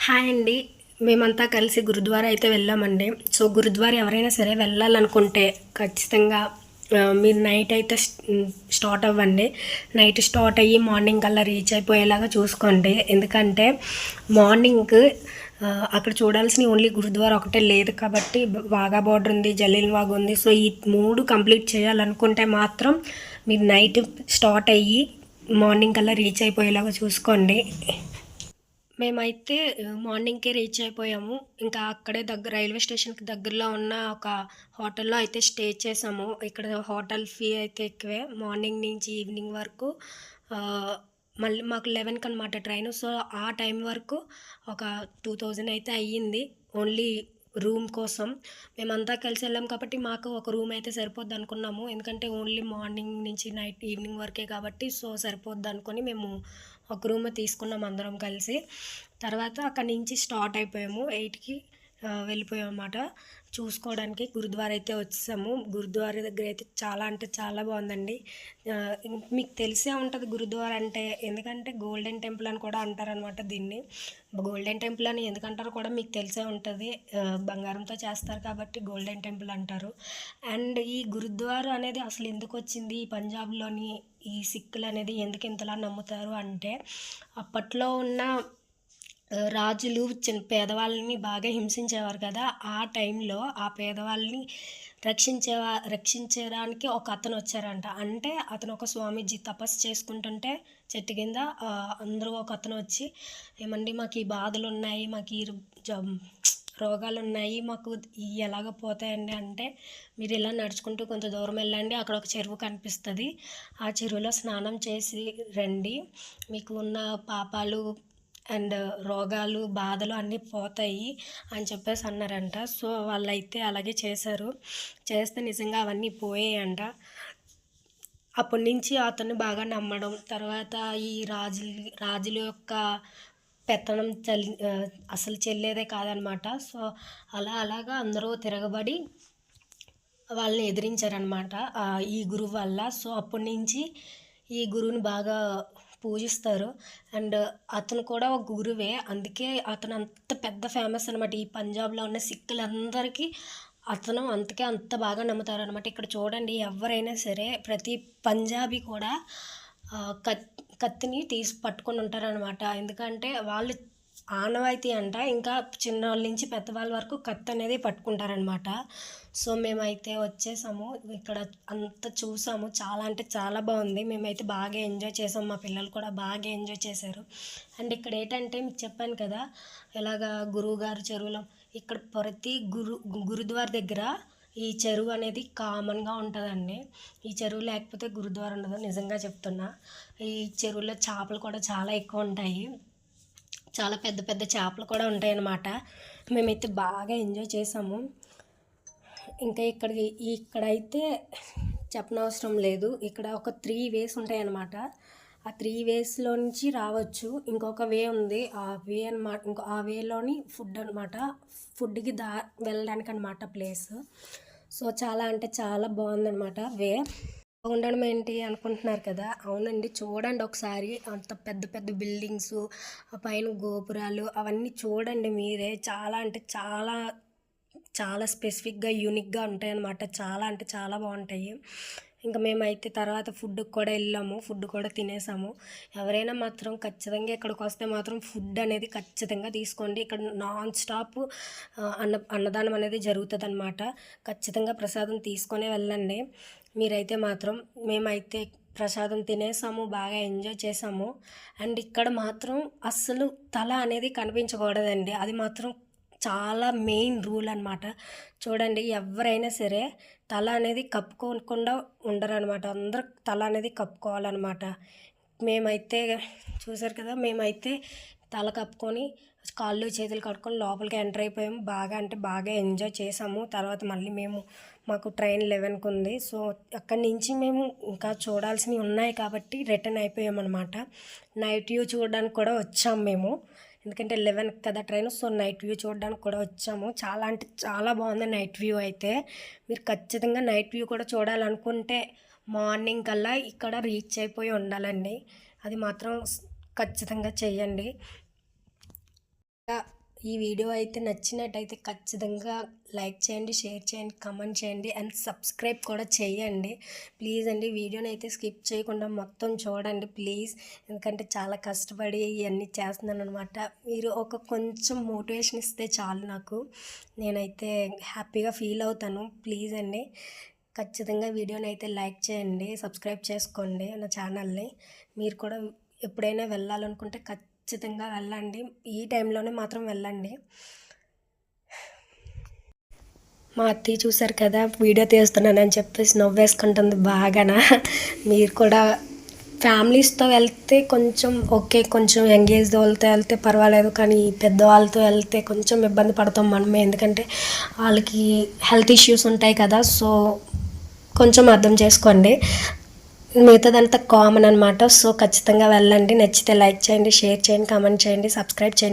Hi అండి. మేమంతా కలిసి గురుద్వారా అయితే వెళ్ళామండి. సో గురుద్వారా ఎవరైనా సరే వెళ్ళాలనుకుంటే ఖచ్చితంగా మీరు నైట్ అయితే స్టార్ట్ అవ్వండి. నైట్ స్టార్ట్ అయ్యి మార్నింగ్ కల్లా రీచ్ అయిపోయేలాగా చూసుకోండి. ఎందుకంటే మార్నింగ్ అక్కడ చూడాల్సిన ఓన్లీ గురుద్వారా ఒకటే లేదు కాబట్టి వాఘా బార్డర్ ఉంది, జలీల్ వాగ్ ఉంది. సో ఈ 3 కంప్లీట్ చేయాలనుకుంటే మాత్రం మీరు నైట్ స్టార్ట్ అయ్యి మార్నింగ్ కల్లా రీచ్ అయిపోయేలాగా చూసుకోండి. మేమైతే మార్నింగ్‌కే రీచ్ అయిపోయాము. ఇంకా అక్కడే రైల్వే స్టేషన్‌కి దగ్గరలో ఉన్న ఒక హోటల్‌లో అయితే స్టే చేసాము. ఇక్కడ హోటల్ ఫీ అయితే ఎక్కువే. మార్నింగ్ నుంచి ఈవినింగ్ వరకు మళ్ళీ మాకు 11కి అనమాట ట్రైను. సో, ఆ టైం వరకు ఒక 2000 అయితే అయ్యింది. ఓన్లీ రూమ్ కోసం. మేమంతా కలిసి వెళ్ళాం కాబట్టి మాకు ఒక రూమ్ అయితే సరిపోద్దనుకున్నాము. ఎందుకంటే ఓన్లీ మార్నింగ్ నుంచి నైట్ ఈవినింగ్ వరకే కాబట్టి సో, సరిపోద్దనుకోని మేము ఒక రూమ్ తీసుకున్నాం అందరం కలిసి. తర్వాత అక్కడి నుంచి స్టార్ట్ అయిపోయాము. 8కి వెళ్ళిపోయామన్నమాట చూసుకోవడానికి. గురుద్వారా అయితే వచ్చేసాము. గురుద్వారా దగ్గర అయితే చాలా అంటే చాలా బాగుందండి. మీకు తెలిసే ఉంటుంది గురుద్వారా అంటే, ఎందుకంటే గోల్డెన్ టెంపుల్ అని కూడా అంటారనమాట దీన్ని. గోల్డెన్ టెంపుల్ అని ఎందుకంటారో కూడా మీకు తెలిసే ఉంటుంది. బంగారంతో చేస్తారు కాబట్టి గోల్డెన్ టెంపుల్ అంటారు. అండ్ ఈ గురుద్వారా అనేది అసలు ఎందుకు వచ్చింది ఈ పంజాబ్లోని ఈ సిక్కులు అనేది ఎందుకు ఇంతలా నమ్ముతారు అంటే, అప్పట్లో ఉన్న రాజులు పేదవాళ్ళని బాగా హింసించేవారు కదా. ఆ టైంలో ఆ పేదవాళ్ళని రక్షించడానికి ఒక అతను వచ్చారంట. అంటే అతను ఒక స్వామీజీ తపస్సు చేసుకుంటుంటే చెట్టు కింద అందరూ ఒక అతను వచ్చి, ఏమండి మాకు ఈ బాధలు ఉన్నాయి, మాకు ఈ రోగాలు ఉన్నాయి, మాకు ఇవి ఎలాగ పోతాయండి అంటే, మీరు ఇలా నడుచుకుంటూ కొంత దూరం వెళ్ళండి, అక్కడ ఒక చెరువు కనిపిస్తుంది, ఆ చెరువులో స్నానం చేసి రండి, మీకు ఉన్న పాపాలు అండ్ రోగాలు బాధలు అన్నీ పోతాయి అని చెప్పేసి అన్నారంట. సో వాళ్ళైతే అలాగే చేశారు. చేస్తే నిజంగా అవన్నీ పోయాయంట. అప్పటి నుంచి అతన్ని బాగా నమ్మడం, తర్వాత ఈ రాజుల యొక్క పెత్తనం అసలు చెల్లేదే కాదనమాట. సో అలాగా అందరూ తిరగబడి వాళ్ళని ఎదిరించారనమాట ఈ గురువు వల్ల. సో అప్పటి నుంచి ఈ గురువుని బాగా పూజిస్తారు. అండ్ అతను కూడా ఒక గురువే, అందుకే అతను అంత పెద్ద ఫేమస్ అనమాట. ఈ పంజాబ్లో ఉన్న సిక్కులందరికీ అతను అందుకే అంత బాగా నమ్ముతారనమాట. ఇక్కడ చూడండి, ఎవరైనా సరే ప్రతి పంజాబీ కూడా కత్తిని పట్టుకొని ఉంటారనమాట. ఎందుకంటే వాళ్ళు ఆనవాయితీ అంట. ఇంకా చిన్నవాళ్ళ నుంచి పెద్దవాళ్ళ వరకు కత్తి అనేది పట్టుకుంటారనమాట. సో మేమైతే వచ్చేసాము. ఇక్కడ అంతా చూసాము. చాలా అంటే చాలా బాగుంది. మేమైతే బాగా ఎంజాయ్ చేసాము. మా పిల్లలు కూడా బాగా ఎంజాయ్ చేశారు. అండ్ ఇక్కడ ఏంటంటే మీకు చెప్పాను కదా, ఇలాగా గురువుగారు చెరువులో ఇక్కడ ప్రతి గురుద్వార దగ్గర ఈ చెరువు అనేది కామన్గా ఉంటుందండి. ఈ చెరువు లేకపోతే గురుద్వార ఉండదు, నిజంగా చెప్తున్నా. ఈ చెరువులో చేపలు కూడా చాలా ఎక్కువ ఉంటాయి. చాలా పెద్ద పెద్ద చేపలు కూడా ఉంటాయన్నమాట. మేమైతే బాగా ఎంజాయ్ చేసాము. ఇంకా ఇక్కడైతే చెప్పనవసరం లేదు. ఇక్కడ ఒక 3 వేస్ ఉంటాయన్నమాట. ఆ 3 వేస్లో నుంచి రావచ్చు. ఇంకొక వే ఉంది, ఆ వే అనమాట. ఆ వేలోని ఫుడ్ అనమాట, ఫుడ్కి వెళ్ళడానికి అనమాట ప్లేస్. సో చాలా అంటే చాలా బాగుందనమాట వే. ఉండడం ఏంటి అనుకుంటున్నారు కదా, అవునండి. చూడండి ఒకసారి, అంత పెద్ద పెద్ద బిల్డింగ్స్, పైన గోపురాలు అవన్నీ చూడండి మీరే. చాలా అంటే చాలా చాలా స్పెసిఫిక్గా యూనిక్గా ఉంటాయి అన్నమాట. చాలా అంటే చాలా బాగుంటాయి. ఇంకా మేమైతే తర్వాత ఫుడ్కి కూడా వెళ్ళాము, ఫుడ్ కూడా తినేసాము. ఎవరైనా మాత్రం ఖచ్చితంగా ఇక్కడికి వస్తే మాత్రం ఫుడ్ అనేది ఖచ్చితంగా తీసుకోండి. ఇక్కడ నాన్ స్టాప్ అన్నదానం అనేది జరుగుతుంది అనమాట. ఖచ్చితంగా ప్రసాదం తీసుకొనే వెళ్ళండి మీరైతే మాత్రం. మేమైతే ప్రసాదం తినేసాము, బాగా ఎంజాయ్ చేసాము. అండ్ ఇక్కడ మాత్రం అస్సలు తల అనేది కనిపించకూడదండి, అది మాత్రం చాలా మెయిన్ రూల్ అనమాట. చూడండి, ఎవరైనా సరే తల అనేది కప్పుకోకుండా ఉండరు అనమాట. అందరూ తల అనేది కప్పుకోవాలన్నమాట. మేమైతే చూసారు కదా, మేమైతే తల కప్పుకొని కాళ్ళు చేతులు కట్టుకొని లోపలికి ఎంటర్ అయిపోయాము. బాగా అంటే బాగా ఎంజాయ్ చేసాము. తర్వాత మళ్ళీ మాకు ట్రైన్ 11కి ఉంది. సో అక్కడి నుంచి మేము ఇంకా చూడాల్సినవి ఉన్నాయి కాబట్టి రిటర్న్ అయిపోయామన్నమాట. నైట్ వ్యూ చూడడానికి కూడా వచ్చాము మేము, ఎందుకంటే 11కి కదా ట్రైన్. సో నైట్ వ్యూ చూడడానికి కూడా వచ్చాము. చాలా అంటే చాలా బాగుంది నైట్ వ్యూ అయితే. మీరు ఖచ్చితంగా నైట్ వ్యూ కూడా చూడాలనుకుంటే మార్నింగ్ కల్లా ఇక్కడ రీచ్ అయిపోయి ఉండాలండి. అది మాత్రం ఖచ్చితంగా చెయ్యండి. ఈ వీడియో అయితే నచ్చినట్టయితే ఖచ్చితంగా లైక్ చేయండి, షేర్ చేయండి, కామెంట్ చేయండి అండ్ సబ్స్క్రైబ్ కూడా చేయండి ప్లీజ్ అండి. వీడియోని అయితే స్కిప్ చేయకుండా మొత్తం చూడండి ప్లీజ్, ఎందుకంటే చాలా కష్టపడి ఇవన్నీ చేస్తున్నాను అనమాట. మీరు ఒక కొంచెం మోటివేషన్ ఇస్తే చాలు నాకు, నేనైతే హ్యాపీగా ఫీల్ అవుతాను. ప్లీజ్ అండి ఖచ్చితంగా వీడియోని అయితే లైక్ చేయండి, సబ్స్క్రైబ్ చేసుకోండి నా ఛానల్ని. మీరు కూడా ఎప్పుడైనా వెళ్ళాలనుకుంటే ఖచ్చితంగా వెళ్ళండి, ఈ టైంలోనే మాత్రం వెళ్ళండి. మా అత్తయ్య చూసారు కదా వీడియో తీస్తున్నానని చెప్పేసి నవ్వేసుకుంటుంది బాగానా. మీరు కూడా ఫ్యామిలీస్తో వెళ్తే కొంచెం ఓకే, కొంచెం యంగేజ్ వాళ్ళతో వెళ్తే పర్వాలేదు, కానీ పెద్దవాళ్ళతో వెళ్తే కొంచెం ఇబ్బంది పడతాం మనమే, ఎందుకంటే వాళ్ళకి హెల్త్ ఇష్యూస్ ఉంటాయి కదా. సో కొంచెం అర్థం చేసుకోండి, మిగతాదంతా కామన్ అనమాట. సో ఖచ్చితంగా వెళ్ళండి, నచ్చితే లైక్ చేయండి, షేర్ చేయండి, కామెంట్ చేయండి, సబ్స్క్రైబ్ చేయండి.